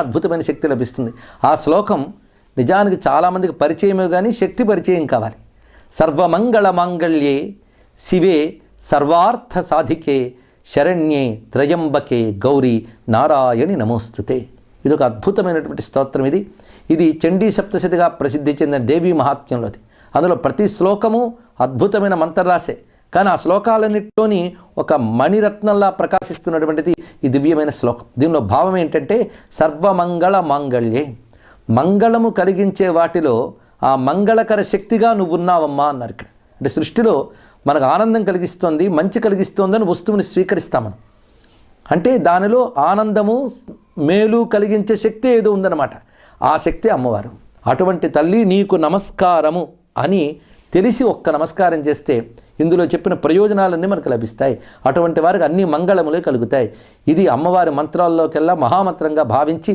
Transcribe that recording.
అద్భుతమైన శక్తి లభిస్తుంది. ఆ శ్లోకం నిజానికి చాలామందికి పరిచయమే కానీ శక్తి పరిచయం కావాలి. సర్వమంగళ మాంగళ్యే శివే సర్వార్థ సాధికే శరణ్యే త్రయంబకే గౌరీ నారాయణి నమోస్తుతే. ఇది ఒక అద్భుతమైనటువంటి స్తోత్రం. ఇది చండీ సప్తశతిగా ప్రసిద్ధి చెందిన దేవీ మహాత్మ్యంలోది. అందులో ప్రతి శ్లోకము అద్భుతమైన మంత్రరాశే, కానీ ఆ శ్లోకాలన్నింటిలోని ఒక మణిరత్నంలా ప్రకాశిస్తున్నటువంటిది ఈ దివ్యమైన శ్లోకం. దీనిలో భావం ఏంటంటే సర్వమంగళ మాంగళ్యే, మంగళము కలిగించే వాటిలో ఆ మంగళకర శక్తిగా నువ్వు ఉన్నావమ్మా అన్నారు ఇక్కడ. అంటే సృష్టిలో మనకు ఆనందం కలిగిస్తోంది, మంచి కలిగిస్తోందని వస్తువుని స్వీకరిస్తామని, అంటే దానిలో ఆనందము మేలు కలిగించే శక్తి ఏదో ఉందన్నమాట. ఆ శక్తి అమ్మవారు. అటువంటి తల్లి నీకు నమస్కారము అని తెలిసి ఒక్క నమస్కారం చేస్తే ఇందులో చెప్పిన ప్రయోజనాలన్నీ మనకు లభిస్తాయి. అటువంటి వారికి అన్ని మంగళములే కలుగుతాయి. ఇది అమ్మవారి మంత్రాల్లోకెల్లా మహామంత్రంగా భావించి